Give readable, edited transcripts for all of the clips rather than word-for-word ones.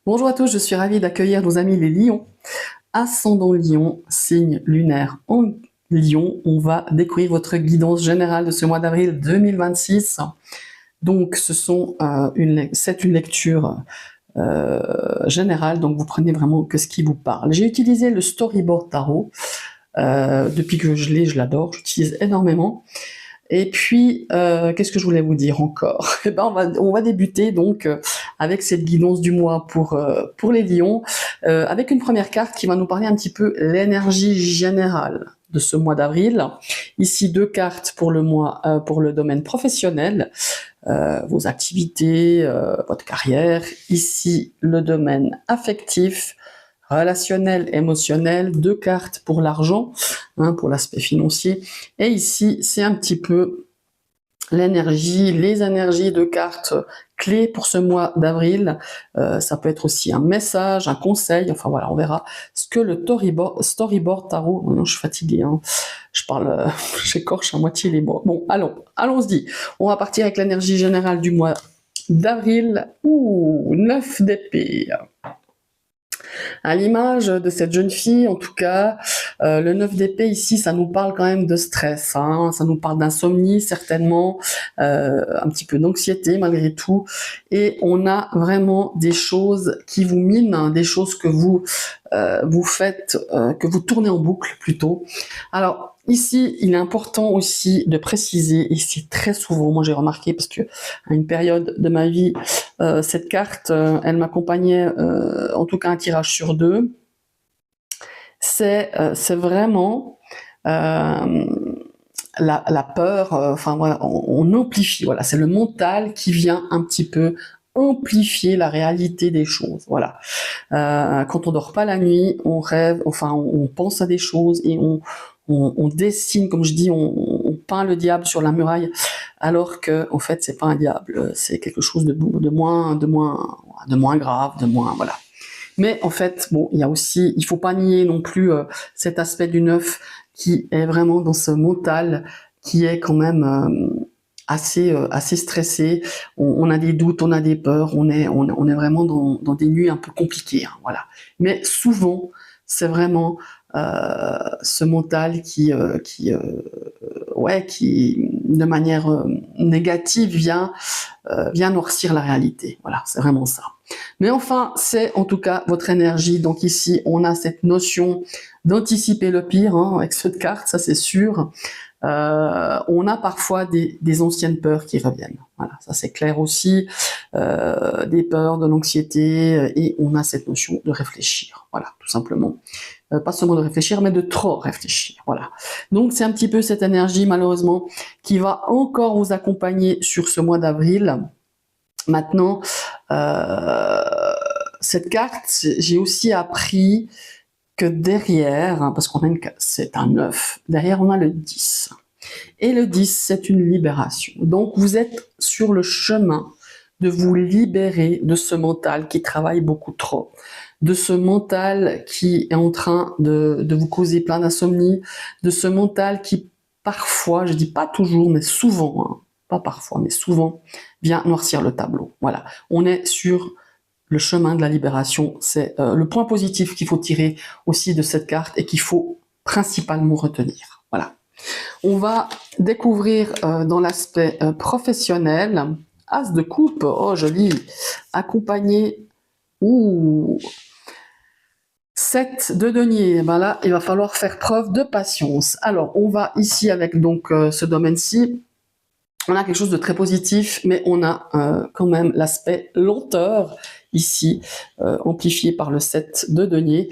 Bonjour à tous, je suis ravie d'accueillir nos amis les lions. Ascendant Lion, signe lunaire en Lion, on va découvrir votre guidance générale de ce mois d'avril 2026. Donc c'est une lecture générale, donc vous prenez vraiment que ce qui vous parle. J'ai utilisé le Storyboard Tarot. Depuis que je l'adore, j'utilise énormément. Et puis, qu'est-ce que je voulais vous dire encore? Eh ben, on va débuter donc avec cette guidance du mois pour les lions, avec une première carte qui va nous parler un petit peu l'énergie générale de ce mois d'avril. Ici, deux cartes pour le mois, pour le domaine professionnel, vos activités, votre carrière. Ici, le domaine affectif, relationnel, émotionnel, deux cartes pour l'argent, pour l'aspect financier. Et ici, c'est un petit peu l'énergie, les énergies de cartes clés pour ce mois d'avril. Ça peut être aussi un message, un conseil, enfin voilà, on verra ce que le Storyboard Tarot, non, je suis fatiguée, je parle, j'écorche à moitié les mots. Bon, allons-y. On va partir avec l'énergie générale du mois d'avril. 9 d'épée. À l'image de cette jeune fille, en tout cas, le 9 d'épée ici, ça nous parle quand même de stress, ça nous parle d'insomnie certainement, un petit peu d'anxiété malgré tout, et on a vraiment des choses qui vous minent, des choses que vous faites, que vous tournez en boucle plutôt. Alors, ici, il est important aussi de préciser, et c'est très souvent, moi j'ai remarqué, parce que à une période de ma vie, cette carte, elle m'accompagnait, en tout cas un tirage sur deux. C'est vraiment la peur, enfin voilà, on amplifie, voilà, c'est le mental qui vient un petit peu amplifier la réalité des choses, voilà. Quand on dort pas la nuit, on rêve, enfin on pense à des choses et on dessine, comme je dis, on peint le diable sur la muraille, alors que en fait c'est pas un diable, c'est quelque chose de moins grave, de moins voilà. Mais en fait, bon, il y a aussi, il faut pas nier non plus cet aspect du neuf qui est vraiment dans ce mental, qui est quand même assez stressé. On a des doutes, on a des peurs, on est vraiment dans des nuits un peu compliquées, voilà. Mais souvent, c'est vraiment ce mental qui de manière négative vient noircir la réalité. Voilà, c'est vraiment ça. Mais enfin, c'est en tout cas votre énergie. Donc ici, on a cette notion d'anticiper le pire, avec cette carte, ça c'est sûr. On a parfois des anciennes peurs qui reviennent. Voilà, ça c'est clair aussi. Des peurs, de l'anxiété, et on a cette notion de réfléchir. Voilà, tout simplement. Pas seulement de réfléchir, mais de trop réfléchir. Voilà. Donc c'est un petit peu cette énergie, malheureusement, qui va encore vous accompagner sur ce mois d'avril. Maintenant, cette carte, j'ai aussi appris que derrière, parce qu'on a c'est un 9, derrière on a le 10. Et le 10, c'est une libération. Donc vous êtes sur le chemin de vous libérer de ce mental qui travaille beaucoup trop, de ce mental qui est en train de vous causer plein d'insomnie, de ce mental qui parfois, je dis pas toujours, mais souvent, pas parfois, mais souvent, vient noircir le tableau. Voilà, on est sur le chemin de la libération. C'est le point positif qu'il faut tirer aussi de cette carte et qu'il faut principalement retenir. Voilà. On va découvrir dans l'aspect professionnel, As de coupe, oh joli, accompagné, 7 de denier, ben là il va falloir faire preuve de patience. Alors on va ici avec donc ce domaine-ci, on a quelque chose de très positif, mais on a quand même l'aspect lenteur ici, amplifié par le 7 de denier,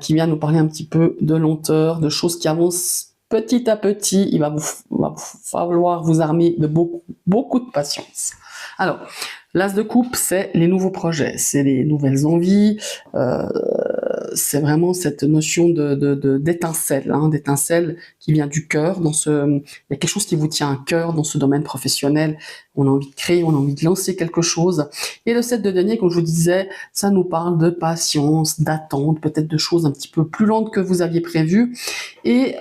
qui vient nous parler un petit peu de lenteur, de choses qui avancent petit à petit. Il va vous falloir vous armer de beaucoup de patience. Alors, l'as de coupe, c'est les nouveaux projets, c'est les nouvelles envies, c'est vraiment cette notion d'étincelle, d'étincelle qui vient du cœur. Il y a quelque chose qui vous tient à cœur dans ce domaine professionnel. On a envie de créer, on a envie de lancer quelque chose. Et le 7 de denier, comme je vous disais, ça nous parle de patience, d'attente, peut-être de choses un petit peu plus lentes que vous aviez prévues. Et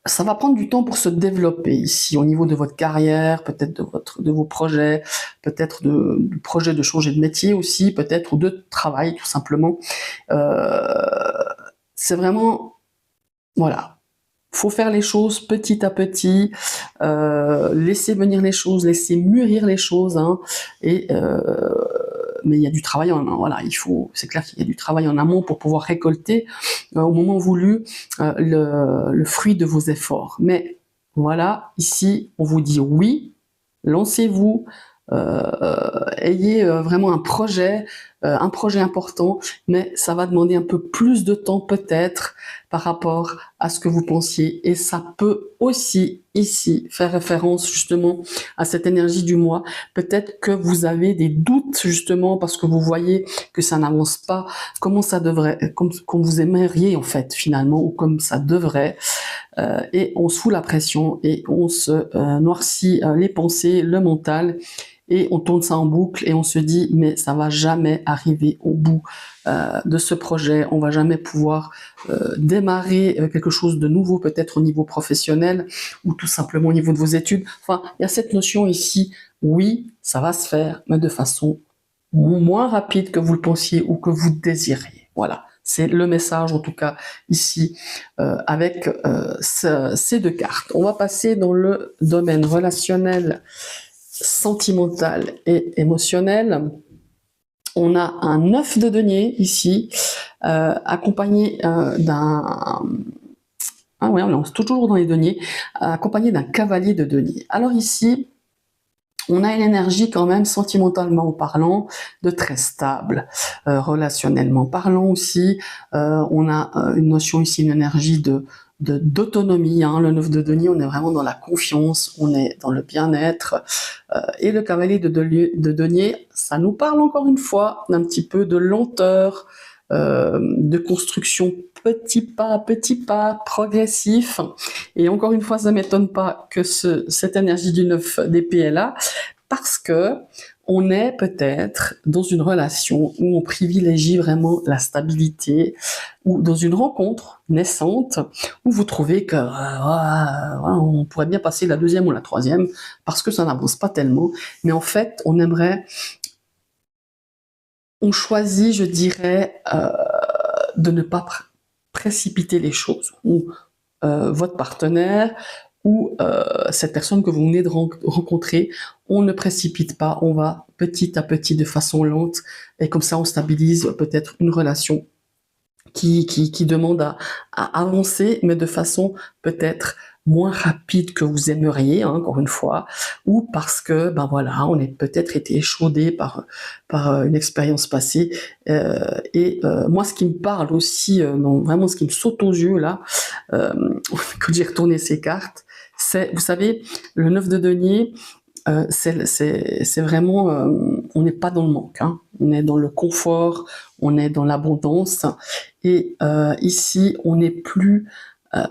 ça va prendre du temps pour se développer ici, au niveau de votre carrière, peut-être de vos projets, peut-être du projet de changer de métier aussi, peut-être, ou de travail, tout simplement. C'est vraiment, voilà. Faut faire les choses petit à petit, laisser venir les choses, laisser mûrir les choses, hein, et mais il y a du travail en amont. Voilà, c'est clair qu'il y a du travail en amont pour pouvoir récolter au moment voulu le fruit de vos efforts. Mais voilà, ici, on vous dit oui, lancez-vous, ayez vraiment un projet important, mais ça va demander un peu plus de temps peut-être par rapport à ce que vous pensiez. Et ça peut aussi ici faire référence justement à cette énergie du mois. Peut-être que vous avez des doutes justement parce que vous voyez que ça n'avance pas comment ça devrait, comme vous aimeriez en fait finalement, ou comme ça devrait. Et on se fout la pression et on se noircit les pensées, le mental, et on tourne ça en boucle et on se dit mais ça va jamais arriver au bout de ce projet, on va jamais pouvoir démarrer quelque chose de nouveau, peut-être au niveau professionnel ou tout simplement au niveau de vos études. Enfin, il y a cette notion ici, oui, ça va se faire, mais de façon moins rapide que vous le pensiez ou que vous désiriez. Voilà, c'est le message en tout cas ici avec ces deux cartes. On va passer dans le domaine relationnel, sentimental et émotionnel. On a un 9 de denier ici, accompagné d'un... Ah ouais, on est toujours dans les deniers, accompagné d'un cavalier de denier. Alors ici, on a une énergie quand même, sentimentalement parlant, de très stable, relationnellement parlant aussi. On a une notion ici, une énergie d'autonomie, hein. Le 9 de denier, on est vraiment dans la confiance, on est dans le bien-être. Et le cavalier de denier, ça nous parle encore une fois d'un petit peu de lenteur, de construction petit pas, progressif. Et encore une fois, ça ne m'étonne pas que cette énergie du 9 d'épée est là, parce que on est peut-être dans une relation où on privilégie vraiment la stabilité, ou dans une rencontre naissante où vous trouvez que on pourrait bien passer la deuxième ou la troisième parce que ça n'avance pas tellement, mais en fait on choisit, je dirais, de ne pas précipiter les choses, ou votre partenaire ou cette personne que vous venez de rencontrer, on ne précipite pas, on va petit à petit de façon lente, et comme ça on stabilise peut-être une relation qui demande à avancer, mais de façon peut-être moins rapide que vous aimeriez, hein, encore une fois, ou parce que, ben voilà, on est peut-être été échaudé par une expérience passée. Moi, ce qui me parle aussi, vraiment ce qui me saute aux yeux là, quand j'ai retourné ces cartes, c'est, vous savez, le 9 de denier, c'est vraiment, on n'est pas dans le manque, hein. On est dans le confort, on est dans l'abondance, et ici on n'est plus, vous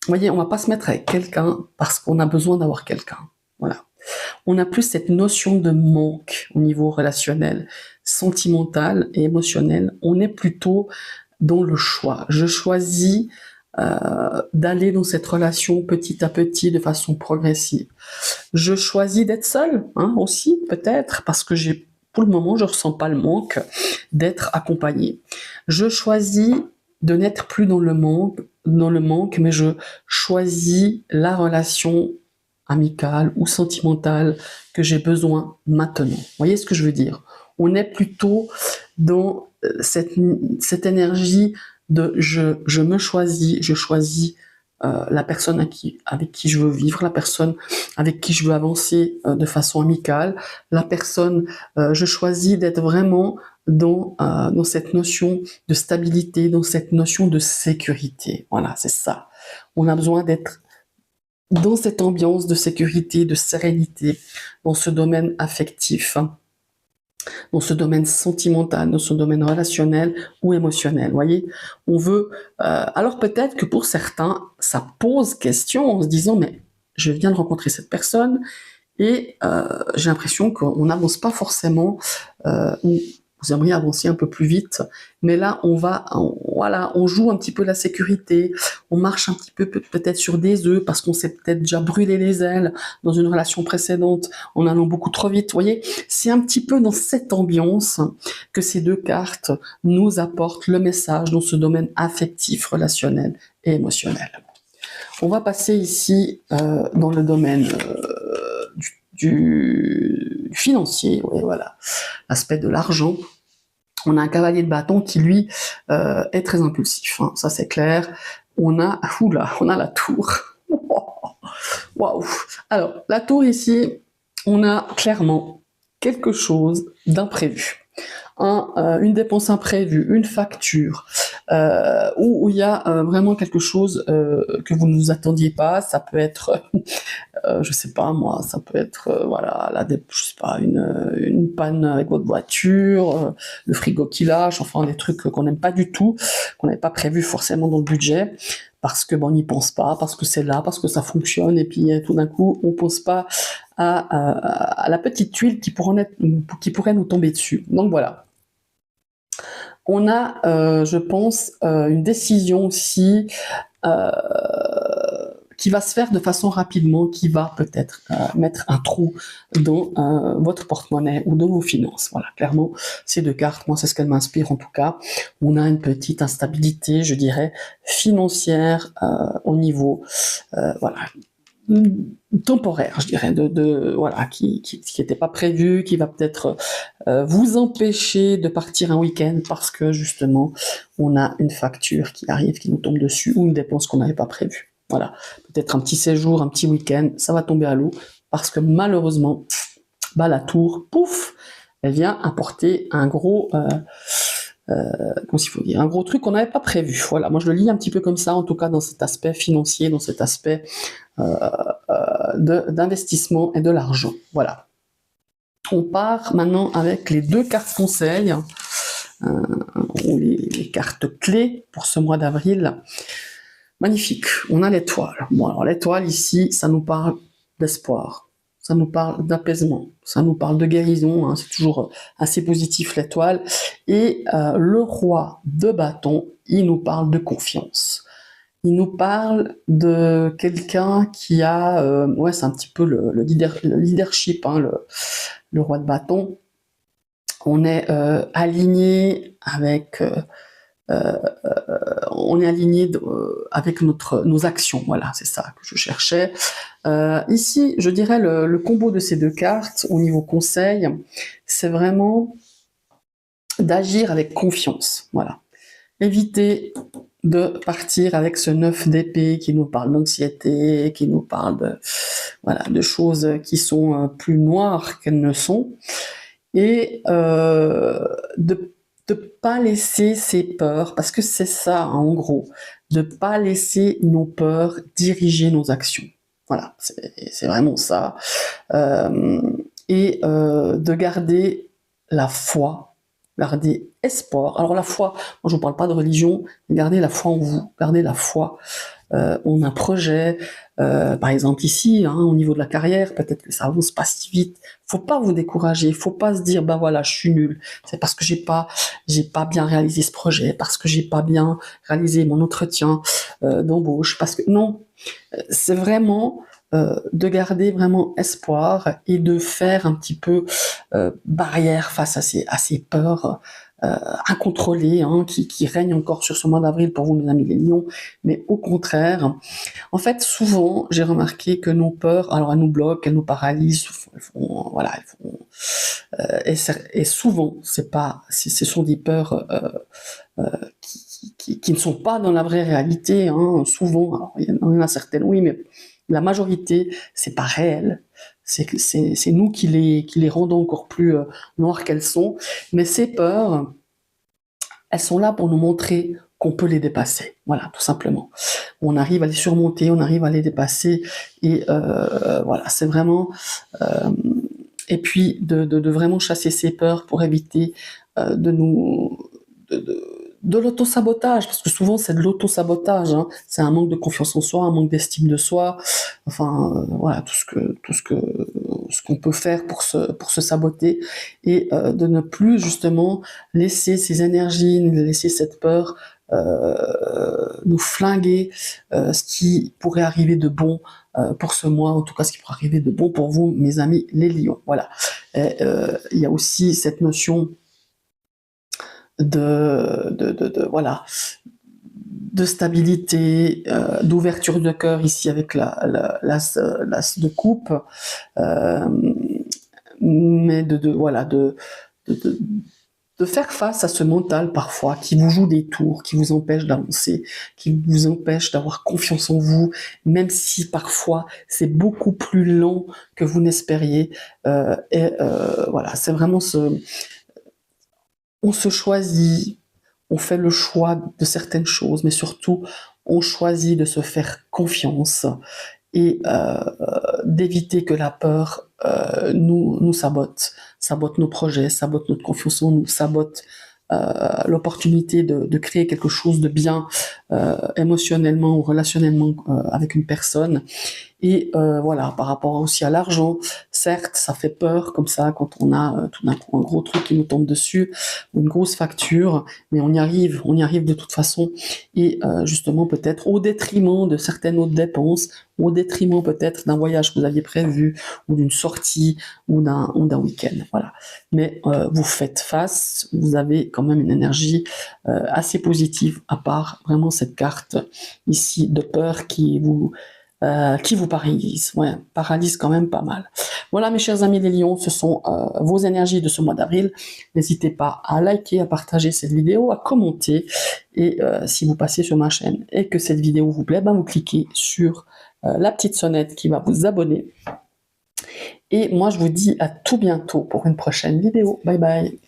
voyez, on va pas se mettre avec quelqu'un parce qu'on a besoin d'avoir quelqu'un, voilà. On n'a plus cette notion de manque au niveau relationnel, sentimental et émotionnel. On est plutôt dans le choix. Je choisis d'aller dans cette relation petit à petit, de façon progressive. Je choisis d'être seule, hein, aussi, peut-être, parce que pour le moment, je ressens pas le manque d'être accompagnée. Je choisis de n'être plus dans le manque, mais je choisis la relation amicale ou sentimentale que j'ai besoin maintenant. Vous voyez ce que je veux dire? On est plutôt dans cette énergie de je me choisis, je choisis la personne avec qui je veux vivre, la personne avec qui je veux avancer de façon amicale, la personne, je choisis d'être vraiment dans cette notion de stabilité, dans cette notion de sécurité. Voilà, c'est ça. On a besoin d'être dans cette ambiance de sécurité, de sérénité, dans ce domaine affectif, hein, dans ce domaine sentimental, dans ce domaine relationnel ou émotionnel. Vous voyez, on veut. Alors peut-être que pour certains, ça pose question en se disant mais je viens de rencontrer cette personne et j'ai l'impression qu'on n'avance pas forcément, ou vous aimeriez avancer un peu plus vite, mais là, voilà, on joue un petit peu la sécurité, on marche un petit peu peut-être sur des œufs parce qu'on s'est peut-être déjà brûlé les ailes dans une relation précédente en allant beaucoup trop vite. Vous voyez, c'est un petit peu dans cette ambiance que ces deux cartes nous apportent le message dans ce domaine affectif, relationnel et émotionnel. On va passer ici dans le domaine du financier, ouais, voilà, l'aspect de l'argent. On a un cavalier de bâton qui, lui, est très impulsif, hein, ça c'est clair. On a la tour. Waouh. Alors, la tour ici, on a clairement quelque chose d'imprévu. Une dépense imprévue, une facture, où il y a vraiment quelque chose que vous ne vous attendiez pas. Ça peut être, je sais pas moi, ça peut être voilà, je sais pas, une panne avec votre voiture, le frigo qui lâche, enfin des trucs qu'on n'aime pas du tout, qu'on n'avait pas prévu forcément dans le budget, parce que bon, on n'y pense pas, parce que c'est là, parce que ça fonctionne, et puis tout d'un coup, on pense pas à la petite tuile qui pourrait nous tomber dessus. Donc voilà. On a, je pense, une décision aussi qui va se faire de façon rapidement, qui va peut-être mettre un trou dans votre porte-monnaie ou dans vos finances. Voilà, clairement, ces deux cartes, moi, c'est ce qu'elles m'inspirent en tout cas. On a une petite instabilité, je dirais, financière au niveau, voilà, temporaire, je dirais, voilà, qui n'était pas prévu, qui va peut-être vous empêcher de partir un week-end parce que justement, on a une facture qui arrive, qui nous tombe dessus, ou une dépense qu'on n'avait pas prévue. Voilà, peut-être un petit séjour, un petit week-end, ça va tomber à l'eau, parce que malheureusement, bah, la tour, pouf, elle vient apporter un gros, comment il faut dire, un gros truc qu'on n'avait pas prévu. Voilà, moi je le lis un petit peu comme ça, en tout cas dans cet aspect financier, dans cet aspect d'investissement et de l'argent. Voilà. On part maintenant avec les deux cartes conseils, ou les cartes clés pour ce mois d'avril. Magnifique, on a l'étoile. Bon, alors l'étoile ici, ça nous parle d'espoir, ça nous parle d'apaisement, ça nous parle de guérison, hein, c'est toujours assez positif l'étoile. Et le roi de bâton, il nous parle de confiance. Il nous parle de quelqu'un qui a, ouais, c'est un petit peu le leadership, hein, le roi de bâton. On est aligné avec avec nos actions, voilà, c'est ça que je cherchais. Ici, je dirais le combo de ces deux cartes au niveau conseil, c'est vraiment d'agir avec confiance, voilà. Évitez de partir avec ce 9 d'épée qui nous parle d'anxiété, qui nous parle de choses qui sont plus noires qu'elles ne sont, et de pas laisser ces peurs, parce que c'est ça, hein, en gros, de pas laisser nos peurs diriger nos actions. Voilà, c'est vraiment ça. Et de garder la foi, garder espoir. Alors la foi, moi je vous parle pas de religion, mais gardez la foi en vous, gardez la foi en un projet. Par exemple ici, hein, au niveau de la carrière, peut-être que ça avance pas si vite. Faut pas vous décourager, faut pas se dire bah voilà, je suis nul. C'est parce que j'ai pas bien réalisé ce projet, parce que j'ai pas bien réalisé mon entretien d'embauche, parce que non, c'est vraiment de garder vraiment espoir et de faire un petit peu barrière face à ces peurs incontrôlées, hein, qui règnent encore sur ce mois d'avril pour vous, mes amis les lions. Mais au contraire, en fait, souvent, j'ai remarqué que nos peurs, alors elles nous bloquent, elles nous paralysent, et souvent, ce sont des peurs qui ne sont pas dans la vraie réalité, hein, souvent. Alors, il y en a certaines, oui, mais la majorité, c'est pas réel. C'est nous qui les rendons encore plus noires qu'elles sont. Mais ces peurs, elles sont là pour nous montrer qu'on peut les dépasser. Voilà, tout simplement. On arrive à les surmonter, on arrive à les dépasser. Et voilà, c'est vraiment... et puis, de vraiment chasser ces peurs pour éviter de l'auto-sabotage, parce que souvent c'est de l'auto-sabotage, hein. C'est un manque de confiance en soi, un manque d'estime de soi, enfin voilà, tout ce que ce qu'on peut faire pour se saboter et de ne plus justement laisser ces énergies, laisser cette peur nous flinguer ce qui pourrait arriver de bon pour ce mois, en tout cas ce qui pourrait arriver de bon pour vous, mes amis les lions. Voilà. Il y a aussi cette notion voilà, de stabilité, d'ouverture de cœur ici avec l'as de coupe, mais voilà, de faire face à ce mental parfois qui vous joue des tours, qui vous empêche d'avancer, qui vous empêche d'avoir confiance en vous, même si parfois c'est beaucoup plus lent que vous n'espériez. Voilà, c'est vraiment on se choisit, on fait le choix de certaines choses, mais surtout on choisit de se faire confiance et d'éviter que la peur nous sabote nos projets, sabote notre confiance en nous, sabote l'opportunité de créer quelque chose de bien émotionnellement ou relationnellement avec une personne. Et voilà, par rapport aussi à l'argent, certes, ça fait peur comme ça quand on a tout d'un coup un gros truc qui nous tombe dessus, une grosse facture, mais on y arrive de toute façon. Et justement, peut-être au détriment de certaines autres dépenses, au détriment peut-être d'un voyage que vous aviez prévu, ou d'une sortie, ou d'un week-end. Voilà. Mais vous faites face, vous avez quand même une énergie assez positive, à part vraiment cette carte ici de peur qui vous paralyse. Ouais, paralyse quand même pas mal. Voilà mes chers amis les lions, ce sont vos énergies de ce mois d'avril. N'hésitez pas à liker, à partager cette vidéo, à commenter. Et si vous passez sur ma chaîne et que cette vidéo vous plaît, ben vous cliquez sur la petite sonnette qui va vous abonner. Et moi je vous dis à tout bientôt pour une prochaine vidéo. Bye bye.